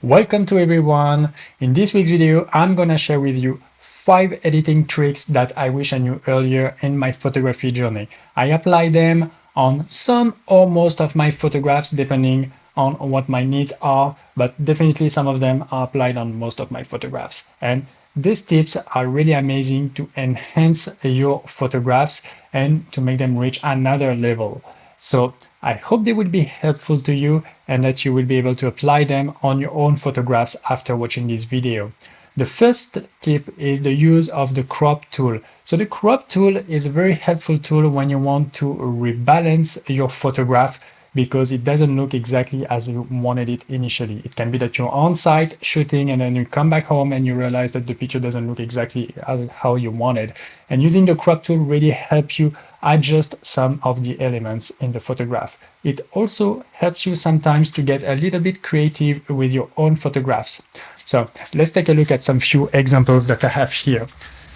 Welcome to everyone. In this week's video, I'm gonna share with you 5 editing tricks that I wish I knew earlier in my photography journey. I apply them on some or most of my photographs depending on what my needs are, but definitely some of them are applied on most of my photographs. And these tips are really amazing to enhance your photographs and to make them reach another level. So I hope they will be helpful to you and that you will be able to apply them on your own photographs after watching this video. The first tip is the use of the crop tool. So the crop tool is a very helpful tool when you want to rebalance your photograph because it doesn't look exactly as you wanted it initially. It can be that you're on site shooting and then you come back home and you realize that the picture doesn't look exactly how you wanted. And using the crop tool really helps you adjust some of the elements in the photograph. It also helps you sometimes to get a little bit creative with your own photographs. So let's take a look at some few examples that I have here.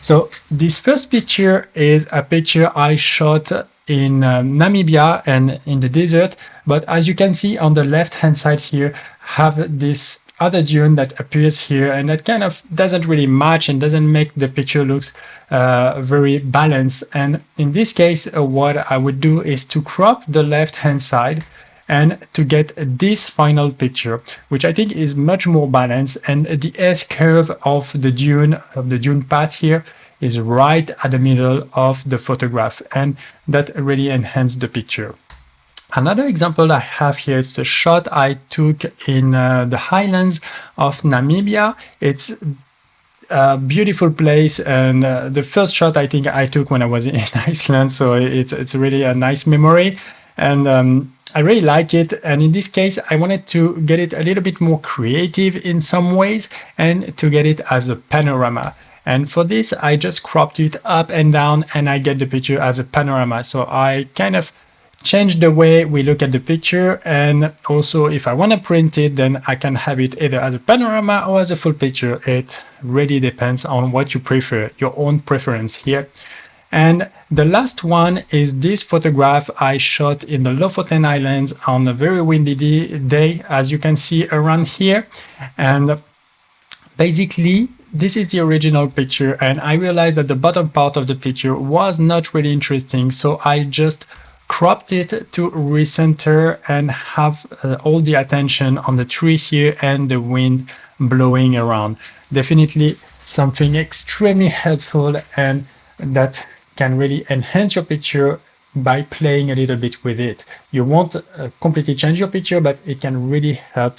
So this first picture is a picture I shot in Namibia and in the desert, but as you can see on the left hand side here, have this other dune that appears here, and that kind of doesn't really match and doesn't make the picture looks very balanced. And in this case, what I would do is to crop the left hand side and to get this final picture, which I think is much more balanced, and the S curve of the dune path here is right at the middle of the photograph, and that really enhanced the picture. Another example I have here is the shot I took in the highlands of Namibia. It's a beautiful place, and the first shot I think I took when I was in Iceland, so it's really a nice memory, and I really like it. And in this case, I wanted to get it a little bit more creative in some ways and to get it as a panorama. And for this, I just cropped it up and down and I get the picture as a panorama. So I kind of changed the way we look at the picture. And also if I want to print it, then I can have it either as a panorama or as a full picture. It really depends on what you prefer, your own preference here. And the last one is this photograph I shot in the Lofoten Islands on a very windy day, as you can see around here. And basically, this is the original picture, and I realized that the bottom part of the picture was not really interesting, so I just cropped it to recenter and have all the attention on the tree here and the wind blowing around. Definitely something extremely helpful and that can really enhance your picture by playing a little bit with it. You won't completely change your picture, but it can really help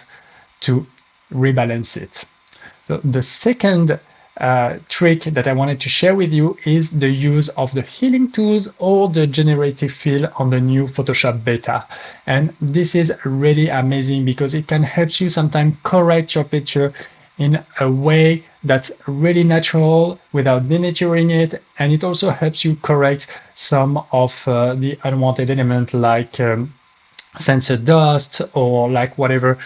to rebalance it. So the second trick that I wanted to share with you is the use of the healing tools or the generative fill on the new Photoshop beta. And this is really amazing because it can help you sometimes correct your picture in a way that's really natural without denaturing it, and it also helps you correct some of the unwanted element like sensor dust or like whatever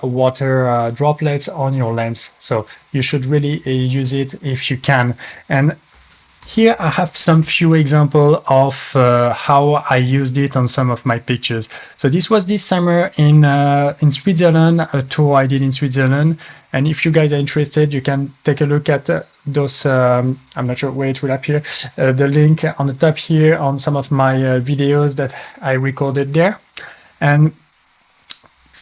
water droplets on your lens. So you should really use it if you can. And here I have some few examples of how I used it on some of my pictures. So this was this summer in Switzerland, a tour I did in Switzerland. And if you guys are interested, you can take a look at those, I'm not sure where it will appear, the link on the top here on some of my videos that I recorded there. And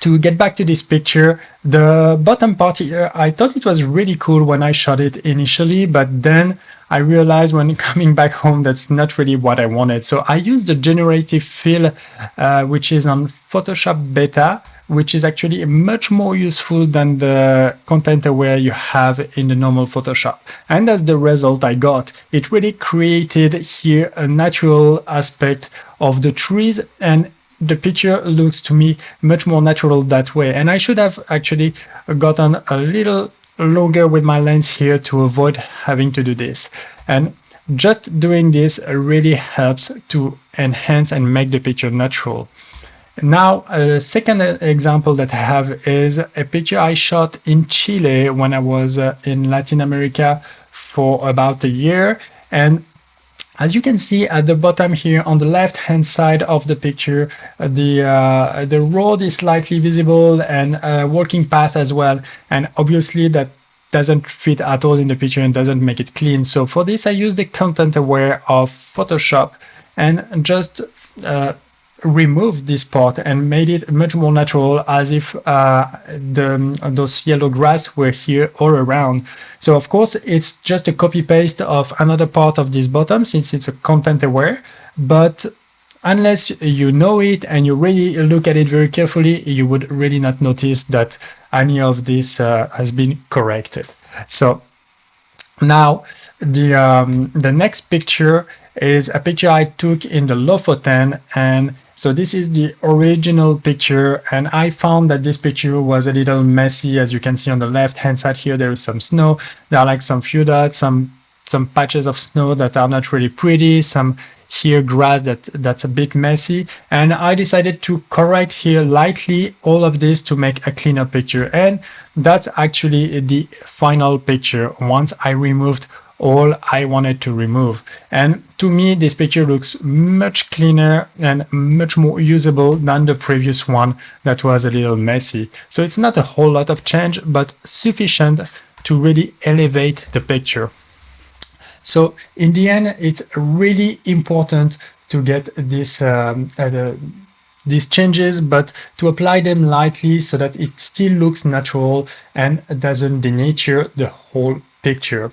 to get back to this picture, the bottom part here, I thought it was really cool when I shot it initially, but then I realized when coming back home that's not really what I wanted. So I used the generative fill, which is on Photoshop Beta, which is actually much more useful than the content aware you have in the normal Photoshop. And that's the result I got. It really created here a natural aspect of the trees, and the picture looks to me much more natural that way. And I should have actually gotten a little longer with my lens here to avoid having to do this. And just doing this really helps to enhance and make the picture natural. Now, a second example that I have is a picture I shot in Chile when I was in Latin America for about a year. And As you can see at the bottom here on the left hand side of the picture, the road is slightly visible and a walking path as well. And obviously that doesn't fit at all in the picture and doesn't make it clean. So for this, I use the content aware of Photoshop and just removed this part and made it much more natural, as if those yellow grass were here all around. So of course it's just a copy paste of another part of this bottom, since it's a content aware, but unless you know it and you really look at it very carefully, you would really not notice that any of this has been corrected. So now the next picture is a picture I took in the Lofoten, and so this is the original picture, and I found that this picture was a little messy. As you can see on the left hand side here, there is some snow. There are like some few dots, some patches of snow that are not really pretty, some here grass that's a bit messy, and I decided to correct here lightly all of this to make a cleaner picture. And that's actually the final picture once I removed all I wanted to remove. And to me, this picture looks much cleaner and much more usable than the previous one that was a little messy. So it's not a whole lot of change, but sufficient to really elevate the picture. So in the end, it's really important to get this these changes, but to apply them lightly so that it still looks natural and doesn't denature the whole picture.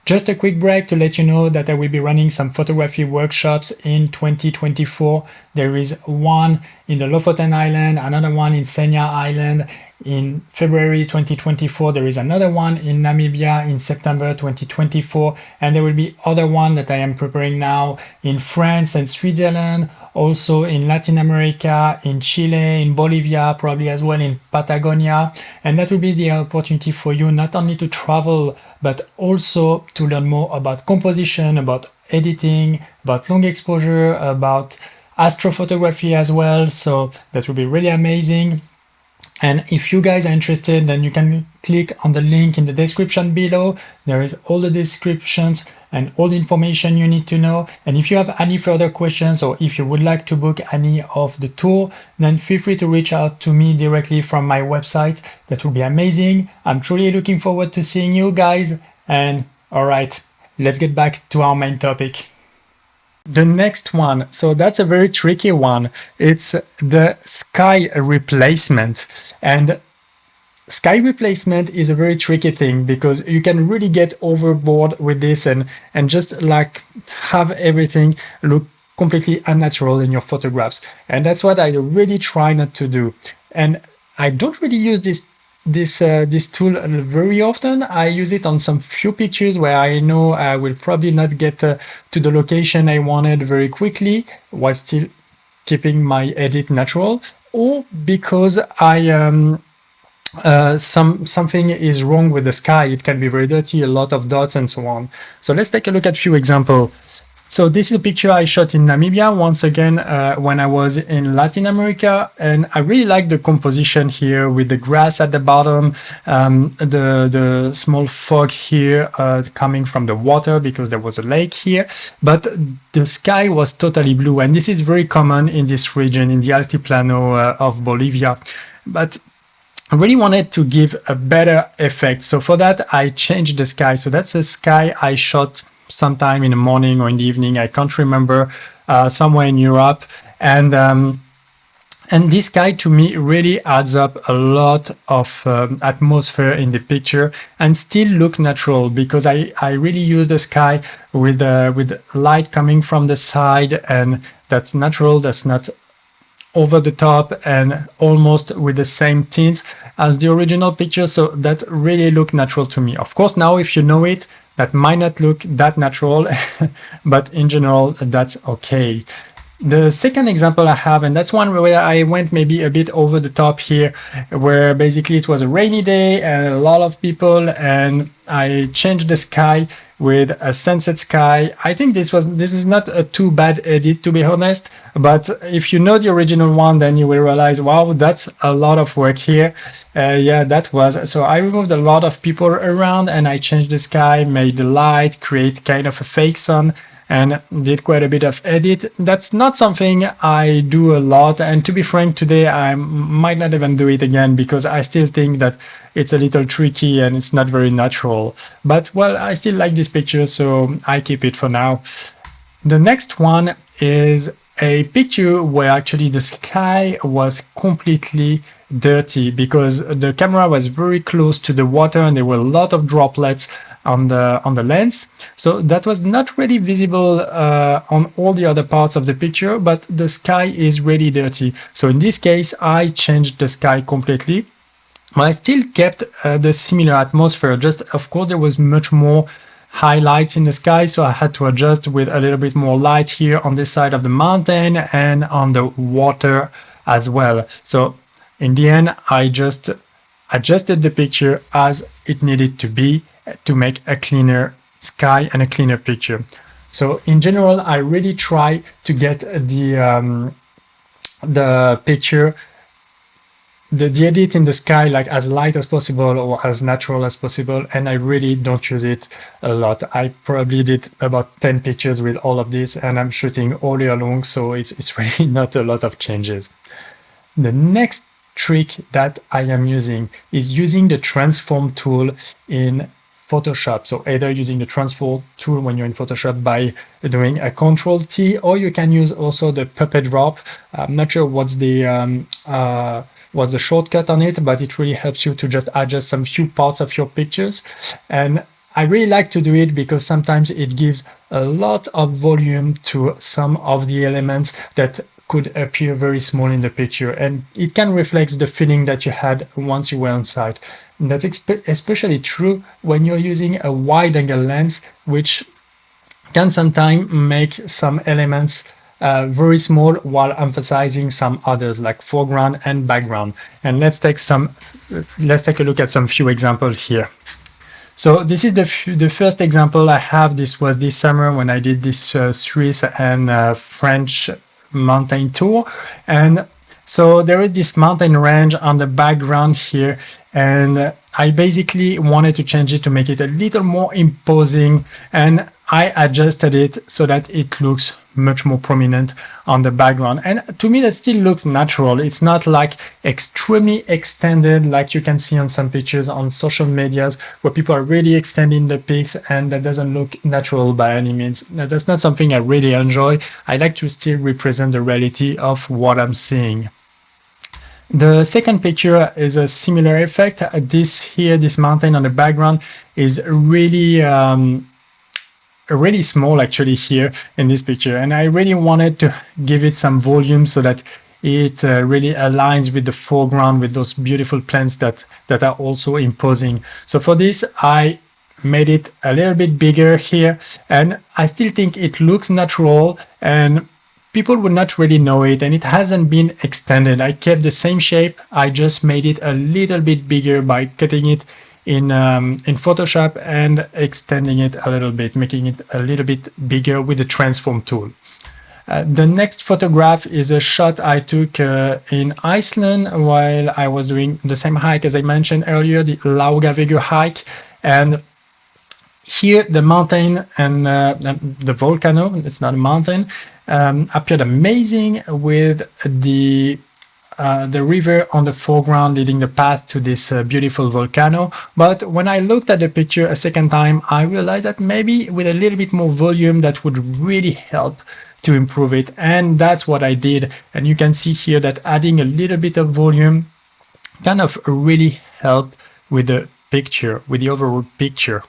Just a quick break to let you know that I will be running some photography workshops in 2024. There is one in the Lofoten Island, another one in Senja Island in February 2024. There is another one in Namibia in September 2024. And there will be other one that I am preparing now in France and Switzerland, also in Latin America, in Chile, in Bolivia, probably as well in Patagonia. And that will be the opportunity for you not only to travel, but also to learn more about composition, about editing, about long exposure, about astrophotography as well. So that will be really amazing. And if you guys are interested, then you can click on the link in the description below. There is all the descriptions and all the information you need to know. And if you have any further questions, or if you would like to book any of the tour, then feel free to reach out to me directly from my website. That will be amazing. I'm truly looking forward to seeing you guys. And all right, let's get back to our main topic. The next one, so that's a very tricky one. It's the sky replacement. And sky replacement is a very tricky thing, because you can really get overboard with this and just like have everything look completely unnatural in your photographs. And that's what I really try not to do. And I don't really use this tool very often. I use it on some few pictures where I know I will probably not get to the location I wanted very quickly while still keeping my edit natural, or because something is wrong with the sky. It can be very dirty, a lot of dots and so on. So let's take a look at a few examples. So this is a picture I shot in Namibia, once again, when I was in Latin America, and I really like the composition here with the grass at the bottom, the small fog here coming from the water because there was a lake here, but the sky was totally blue, and this is very common in this region, in the Altiplano of Bolivia. But I really wanted to give a better effect, so for that I changed the sky. So that's a sky I shot sometime in the morning or in the evening, I can't remember, somewhere in Europe, and this sky to me really adds up a lot of atmosphere in the picture and still look natural, because I really use the sky with light coming from the side, and that's natural, that's not over the top, and almost with the same tints as the original picture, so that really looked natural to me. Of course, now if you know it, that might not look that natural, but in general, that's okay. The second example I have, and that's one where I went maybe a bit over the top here, where basically it was a rainy day and a lot of people, and I changed the sky with a sunset sky. I think this is not a too bad edit, to be honest, but if you know the original one, then you will realize, wow, that's a lot of work here. Yeah, that was. So I removed a lot of people around, and I changed the sky, made the light, create kind of a fake sun, and did quite a bit of edit. That's not something I do a lot, and to be frank, today I might not even do it again because I still think that it's a little tricky and it's not very natural. But well, I still like this picture, so I keep it for now. The next one is a picture where actually the sky was completely dirty because the camera was very close to the water and there were a lot of droplets on the lens. So that was not really visible on all the other parts of the picture, but the sky is really dirty. So in this case, I changed the sky completely. I still kept the similar atmosphere, just of course there was much more highlights in the sky, so I had to adjust with a little bit more light here on this side of the mountain and on the water as well. So in the end, I just adjusted the picture as it needed to be to make a cleaner sky and a cleaner picture. So in general, I really try to get the picture, the edit in the sky like as light as possible or as natural as possible, and I really don't use it a lot. I probably did about 10 pictures with all of this, and I'm shooting all year long, so it's really not a lot of changes. The next trick that I am using is using the transform tool in Photoshop. So either using the transform tool when you're in Photoshop by doing a Ctrl-T, or you can use also the puppet drop. I'm not sure what's the shortcut on it, but it really helps you to just adjust some few parts of your pictures. And I really like to do it because sometimes it gives a lot of volume to some of the elements that could appear very small in the picture, and it can reflect the feeling that you had once you were on site. And that's especially true when you're using a wide angle lens, which can sometimes make some elements very small while emphasizing some others like foreground and background. And let's take a look at some few examples here. So this is the first example I have. This was this summer when I did this Swiss and French mountain tour, and so there is this mountain range on the background here, and I basically wanted to change it to make it a little more imposing, and I adjusted it so that it looks much more prominent on the background. And to me, that still looks natural. It's not like extremely extended like you can see on some pictures on social medias where people are really extending the pics, and that doesn't look natural by any means. That's not something I really enjoy. I like to still represent the reality of what I'm seeing. The second picture is a similar effect. This mountain on the background is really small actually here in this picture, and I really wanted to give it some volume so that it really aligns with the foreground, with those beautiful plants that are also imposing. So for this, I made it a little bit bigger here, and I still think it looks natural and people would not really know it, and it hasn't been extended. I kept the same shape, I just made it a little bit bigger by cutting it in Photoshop and extending it a little bit, making it a little bit bigger with the transform tool. The next photograph is a shot I took in Iceland while I was doing the same hike as I mentioned earlier, the Laugavegur hike. And here the mountain and the volcano, it's not a mountain, appeared amazing with the river on the foreground leading the path to this beautiful volcano. But when I looked at the picture a second time, I realized that maybe with a little bit more volume that would really help to improve it, and that's what I did. And you can see here that adding a little bit of volume kind of really helped with the picture, with the overall picture.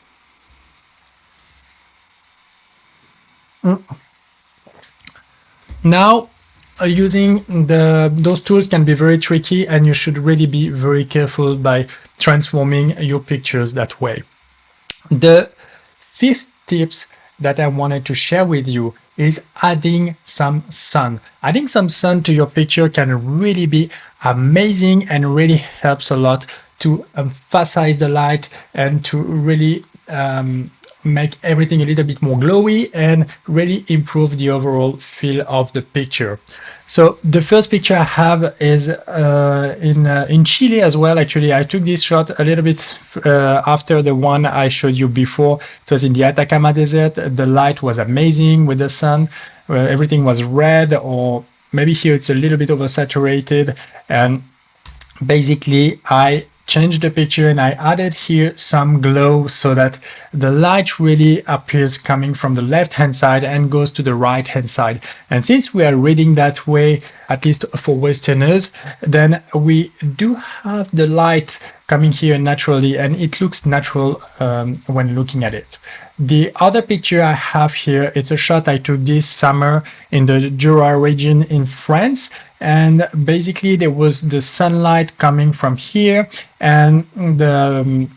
Now, using those tools can be very tricky, and you should really be very careful by transforming your pictures that way. The fifth tips that I wanted to share with you is adding some sun. Adding some sun to your picture can really be amazing and really helps a lot to emphasize the light and to really make everything a little bit more glowy and really improve the overall feel of the picture. So the first picture I have is in Chile as well. Actually, I took this shot a little bit after the one I showed you before. It was in the Atacama Desert. The light was amazing with the sun. Everything was red, or maybe here it's a little bit oversaturated. And basically, I changed the picture and I added here some glow so that the light really appears coming from the left hand side and goes to the right hand side. And since we are reading that way, at least for Westerners, then we do have the light coming here naturally, and it looks natural when looking at it. The other picture I have here, it's a shot I took this summer in the Jura region in France. And basically there was the sunlight coming from here and the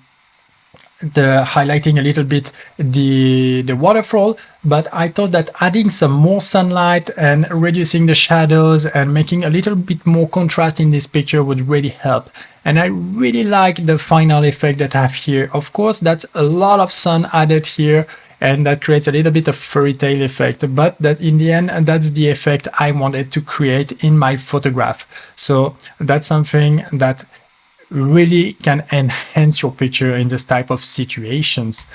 highlighting a little bit the waterfall, but I thought that adding some more sunlight and reducing the shadows and making a little bit more contrast in this picture would really help. And I really like the final effect that I have here. Of course, that's a lot of sun added here, and that creates a little bit of fairy tale effect, but that in the end, that's the effect I wanted to create in my photograph. So that's something that really can enhance your picture in this type of situations.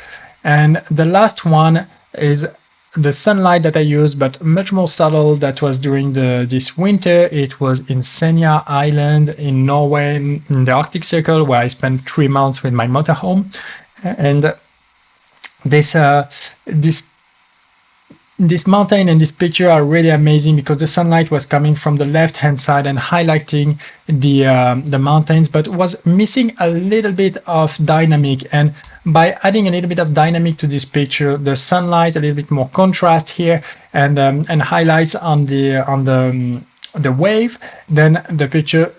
And the last one is the sunlight that I used, but much more subtle. That was during this winter. It was in Senja Island in Norway, in the Arctic Circle, where I spent 3 months with my motorhome. And this mountain and this picture are really amazing because the sunlight was coming from the left hand side and highlighting the mountains, but was missing a little bit of dynamic. And by adding a little bit of dynamic to this picture, the sunlight, a little bit more contrast here, and highlights on the wave, then the picture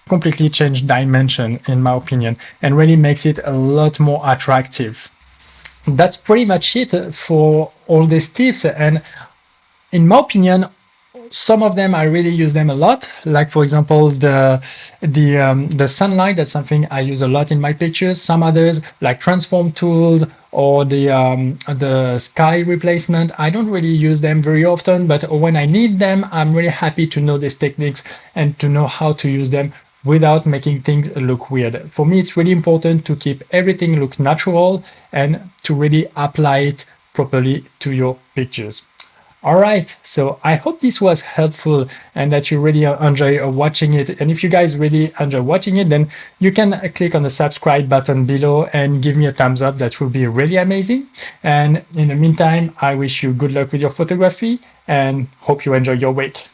completely changed dimension, in my opinion, and really makes it a lot more attractive. That's pretty much it for all these tips, and in my opinion, some of them I really use them a lot. Like for example, the sunlight. That's something I use a lot in my pictures. Some others, like transform tools or the sky replacement, I don't really use them very often, but when I need them, I'm really happy to know these techniques and to know how to use them without making things look weird. For me, it's really important to keep everything look natural and to really apply it properly to your pictures. All right, so I hope this was helpful and that you really enjoy watching it. And if you guys really enjoy watching it, then you can click on the subscribe button below and give me a thumbs up. That would be really amazing. And in the meantime, I wish you good luck with your photography and hope you enjoy your week.